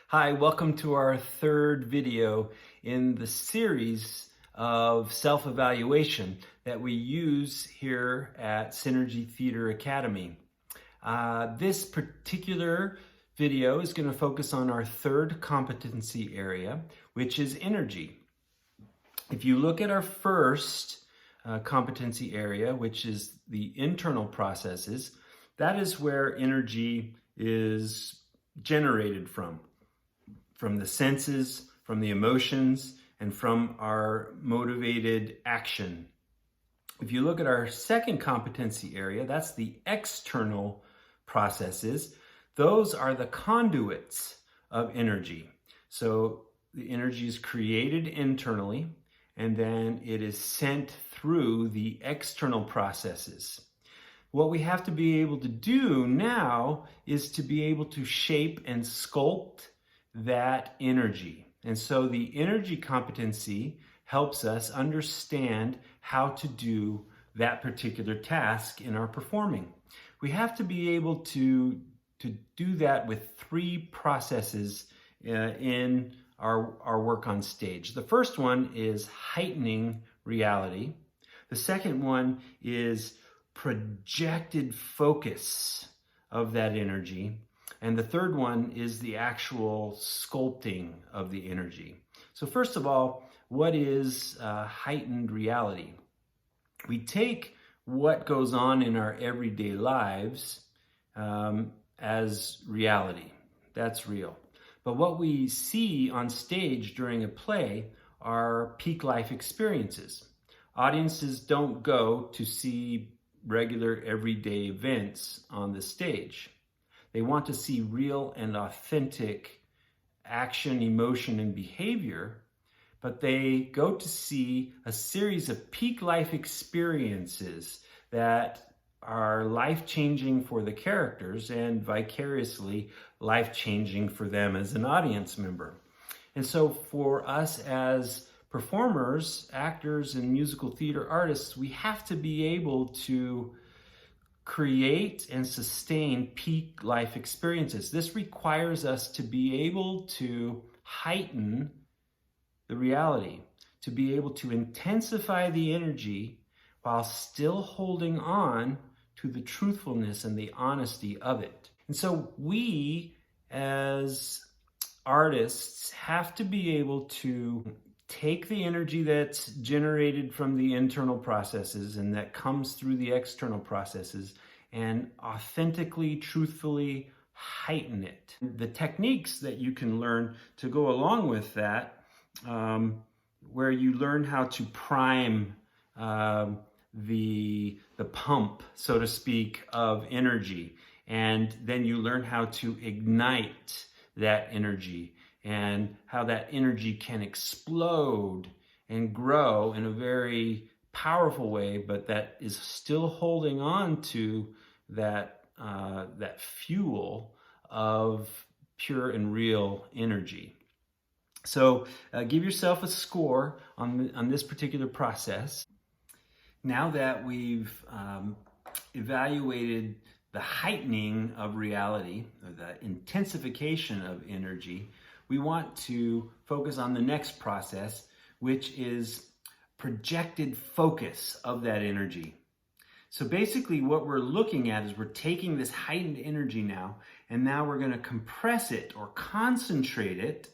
Hi, welcome to our third video in the series of self-evaluation that we use here at Synergy Theater Academy. This particular video is going to focus on our third competency area, which is energy. If you look at our first competency area, which is the internal processes, that is where energy is generated from the senses, from the emotions, and from our motivated action. If you look at our second competency area, that's the external processes. Those are the conduits of energy. So the energy is created internally, and then it is sent through the external processes. What we have to be able to do now is to be able to shape and sculpt that energy. And so the energy competency helps us understand how to do that particular task in our performing. We have to be able to do that with three processes in our work on stage. The first one is heightening reality. The second one is projected focus of that energy. And the third one is the actual sculpting of the energy. So first of all, what is heightened reality? We take what goes on in our everyday lives as reality. That's real. But what we see on stage during a play are peak life experiences. Audiences don't go to see regular everyday events on the stage. They want to see real and authentic action, emotion, and behavior, but they go to see a series of peak life experiences that are life-changing for the characters and vicariously life-changing for them as an audience member. And so for us as performers, actors, and musical theater artists, we have to be able to create and sustain peak life experiences. This requires us to be able to heighten the reality, to be able to intensify the energy while still holding on to the truthfulness and the honesty of it. And so we, as artists, have to be able to take the energy that's generated from the internal processes and that comes through the external processes and authentically, truthfully heighten it. The techniques that you can learn to go along with that, where you learn how to prime the pump, so to speak, of energy, and then you learn how to ignite that energy and how that energy can explode and grow in a very powerful way, but that is still holding on to that fuel of pure and real energy. So give yourself a score on this particular process. Now that we've evaluated the heightening of reality, or the intensification of energy, we want to focus on the next process, which is projected focus of that energy. So basically what we're looking at is we're taking this heightened energy now, and now we're going to compress it or concentrate it,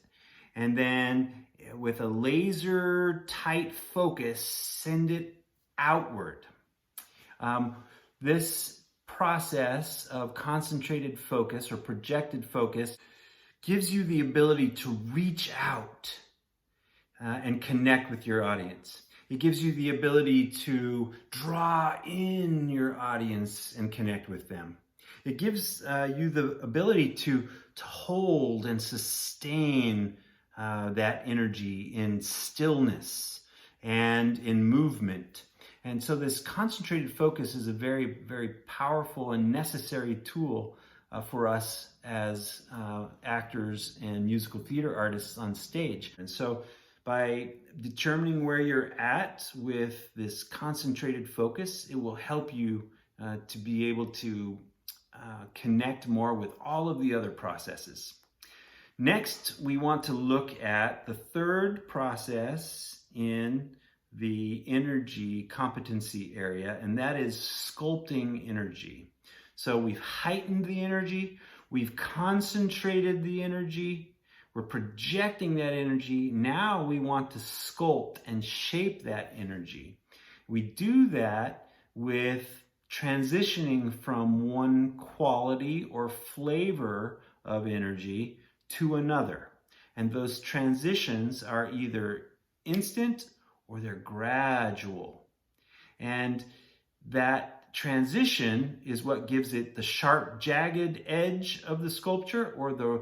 and then with a laser tight focus, send it outward. This process of concentrated focus or projected focus gives you the ability to reach out and connect with your audience. It gives you the ability to draw in your audience and connect with them. It gives you the ability to hold and sustain that energy in stillness and in movement. And so this concentrated focus is a very, very powerful and necessary tool for us as actors and musical theater artists on stage. And so by determining where you're at with this concentrated focus, it will help you to be able to connect more with all of the other processes. Next, we want to look at the third process in the energy competency area, and that is sculpting energy. So we've heightened the energy, we've concentrated the energy, we're projecting that energy. Now we want to sculpt and shape that energy. We do that with transitioning from one quality or flavor of energy to another. And those transitions are either instant or they're gradual. And that transition is what gives it the sharp, jagged edge of the sculpture or the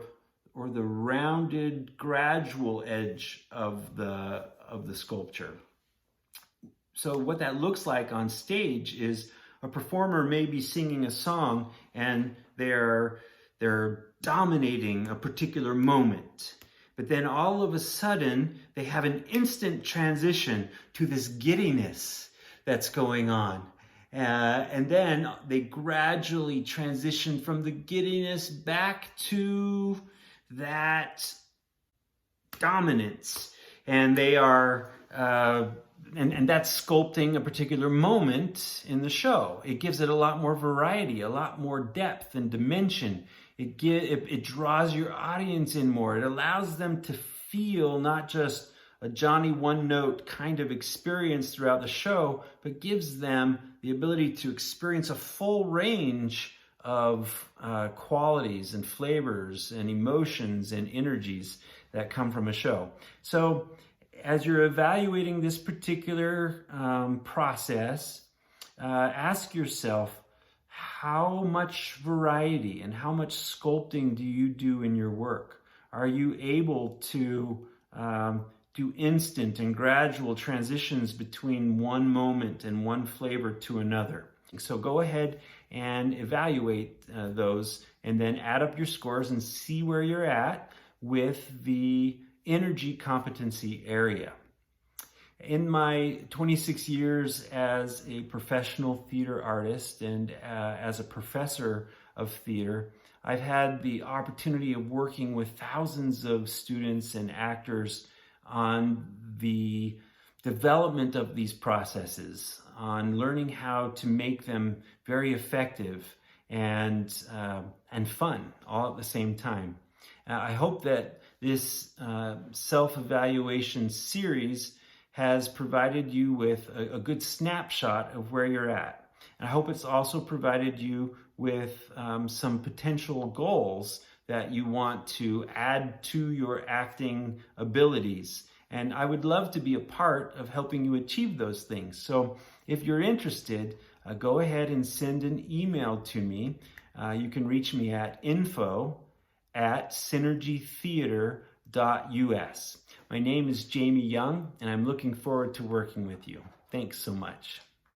rounded, gradual edge of the sculpture. So what that looks like on stage is a performer may be singing a song and they're dominating a particular moment. But then all of a sudden, they have an instant transition to this giddiness that's going on. And then they gradually transition from the giddiness back to that dominance. And they are, and that's sculpting a particular moment in the show. It gives it a lot more variety, a lot more depth and dimension. It draws your audience in more. It allows them to feel not just a Johnny one-note kind of experience throughout the show, but gives them the ability to experience a full range of qualities and flavors and emotions and energies that come from a show. So as you're evaluating this particular process, ask yourself, how much variety and how much sculpting do you do in your work? Are you able to do instant and gradual transitions between one moment and one flavor to another? So go ahead and evaluate those and then add up your scores and see where you're at with the energy competency area. In my 26 years as a professional theater artist and as a professor of theater, I've had the opportunity of working with thousands of students and actors on the development of these processes, on learning how to make them very effective and fun all at the same time. I hope that this self-evaluation series has provided you with a good snapshot of where you're at. And I hope it's also provided you with some potential goals that you want to add to your acting abilities. And I would love to be a part of helping you achieve those things. So if you're interested, go ahead and send an email to me. You can reach me at info@synergytheater.us. My name is Jamie Young, and I'm looking forward to working with you. Thanks so much.